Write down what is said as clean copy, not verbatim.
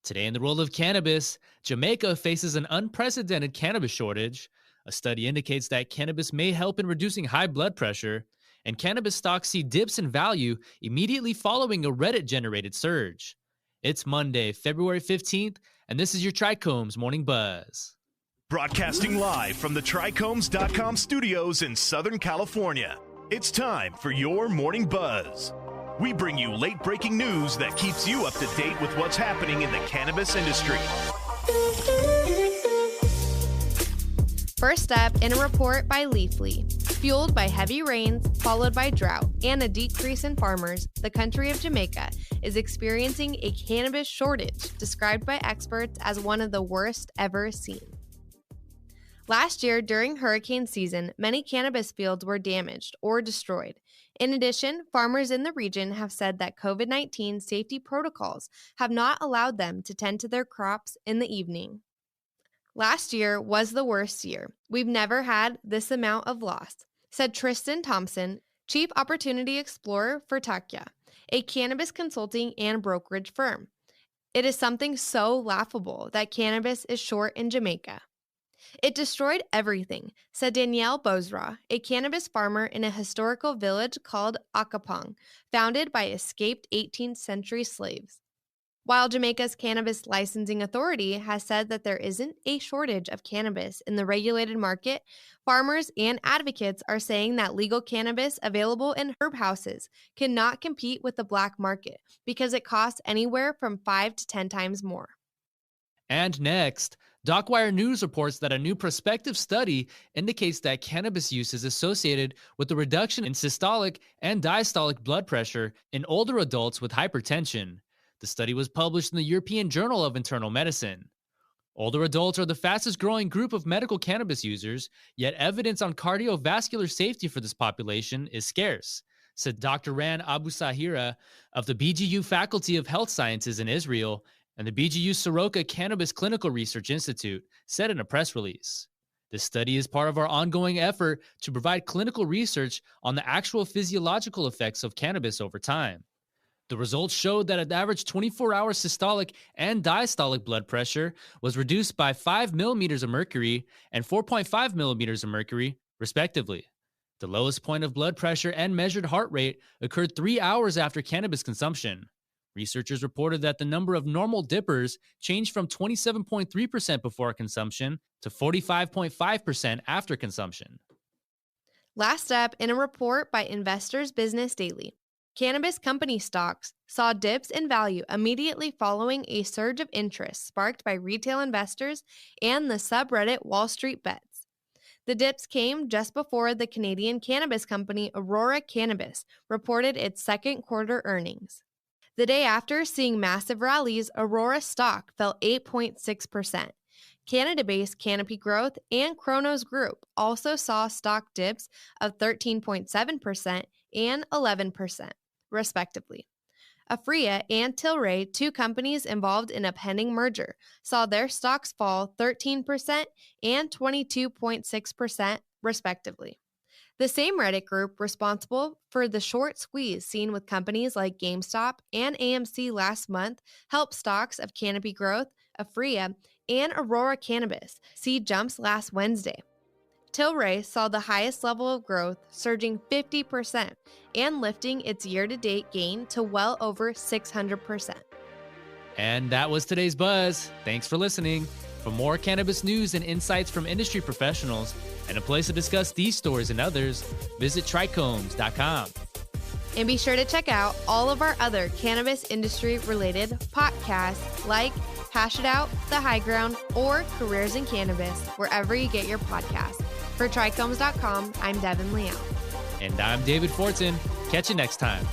Today in the world of cannabis, Jamaica faces an unprecedented cannabis shortage. A study indicates that cannabis may help in reducing high blood pressure, and cannabis stocks see dips in value immediately following a Reddit-generated surge. It's Monday, February 15th, and this is your TRICHOMES Morning Buzz. Broadcasting live from the TRICHOMES.com studios in Southern California, it's time for your Morning Buzz. We bring you late-breaking news that keeps you up to date with what's happening in the cannabis industry. First up, in a report by Leafly, fueled by heavy rains, followed by drought, and a decrease in farmers, the country of Jamaica is experiencing a cannabis shortage, described by experts as one of the worst ever seen. Last year, during hurricane season, many cannabis fields were damaged or destroyed. In addition, farmers in the region have said that COVID-19 safety protocols have not allowed them to tend to their crops in the evening. Last year was the worst year. We've never had this amount of loss, said Tristan Thompson, Chief Opportunity Explorer for Takya, a cannabis consulting and brokerage firm. It is something so laughable that cannabis is short in Jamaica. It destroyed everything, said Danielle Bozra, a cannabis farmer in a historical village called Akapong, founded by escaped 18th century slaves. While Jamaica's Cannabis Licensing Authority has said that there isn't a shortage of cannabis in the regulated market, farmers and advocates are saying that legal cannabis available in herb houses cannot compete with the black market because it costs anywhere from 5 to 10 times more. And next, DocWire News reports that a new prospective study indicates that cannabis use is associated with a reduction in systolic and diastolic blood pressure in older adults with hypertension. The study was published in the European Journal of Internal Medicine. Older adults are the fastest growing group of medical cannabis users, yet evidence on cardiovascular safety for this population is scarce, said Dr. Ran Abu Sahira of the BGU Faculty of Health Sciences in Israel and the BGU Soroka Cannabis Clinical Research Institute, said in a press release. This study is part of our ongoing effort to provide clinical research on the actual physiological effects of cannabis over time. The results showed that an average 24-hour systolic and diastolic blood pressure was reduced by 5 millimeters of mercury and 4.5 millimeters of mercury, respectively. The lowest point of blood pressure and measured heart rate occurred 3 hours after cannabis consumption. Researchers reported that the number of normal dippers changed from 27.3% before consumption to 45.5% after consumption. Last up, in a report by Investors Business Daily, cannabis company stocks saw dips in value immediately following a surge of interest sparked by retail investors and the subreddit Wall Street Bets. The dips came just before the Canadian cannabis company Aurora Cannabis reported its second quarter earnings. The day after seeing massive rallies, Aurora stock fell 8.6%. Canada-based Canopy Growth and Kronos Group also saw stock dips of 13.7% and 11%, respectively. Aphria and Tilray, two companies involved in a pending merger, saw their stocks fall 13% and 22.6%, respectively. The same Reddit group responsible for the short squeeze seen with companies like GameStop and AMC last month helped stocks of Canopy Growth, Aphria, and Aurora Cannabis see jumps last Wednesday. Tilray saw the highest level of growth, surging 50% and lifting its year-to-date gain to well over 600%. And that was today's Buzz. Thanks for listening. For more cannabis news and insights from industry professionals and a place to discuss these stories and others, visit TRICHOMES.com. And be sure to check out all of our other cannabis industry-related podcasts like Hash It Out, The High Ground, or Careers in Cannabis, wherever you get your podcasts. For TRICHOMES.com, I'm Devin Leal. And I'm David Fortin. Catch you next time.